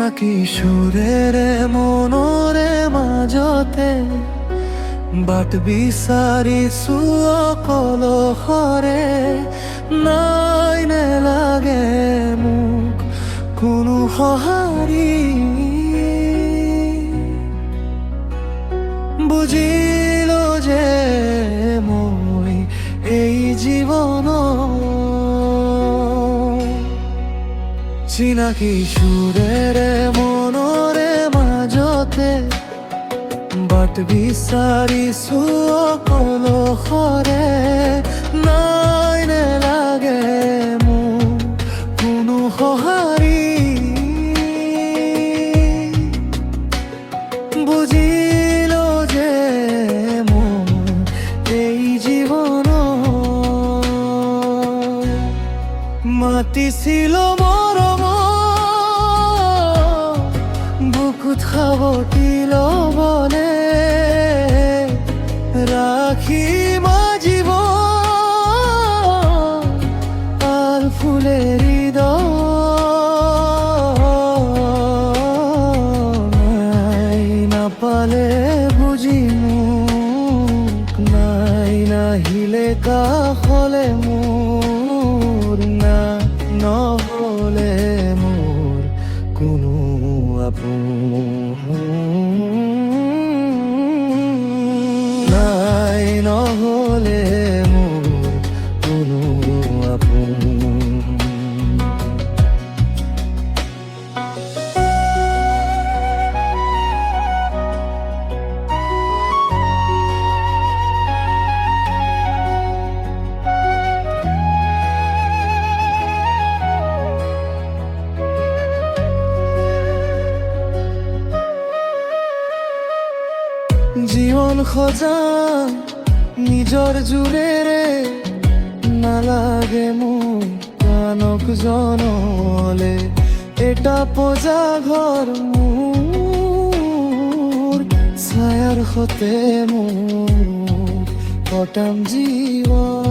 চিনাকি সুরের মনরে মাজতে বাট বিচাৰিছো অকল হৰে নাই নেলাগে মোক কোনো সঁহাৰি বুজিলো যে মই এই জীৱন চিনাকি সুৰেৰে মনৰে মাজতে বাট বিচাৰিছো অকল হৰে নাই নেলাগে মোক কোনো সঁহাৰি বুজিলো যে মোৰ এই জীৱন মাতিছিল মৰম বুকুত সাৱটি ল'বলে রাখিম জীবন আর ফুলের নাই নাপালে বুঝি মুখ নাই নাহিলে কাষলে মোৰ না নহলে মোৰ কোনো আপোন নাই নহলে মোৰ কোনো আপোন জীৱন সজাম নিজৰ জোৰেৰে নালাগে মোক কানক জনলে এটা পজা ঘৰ মোৰ ছায়াৰ সতে মোৰ কটাম জীৱন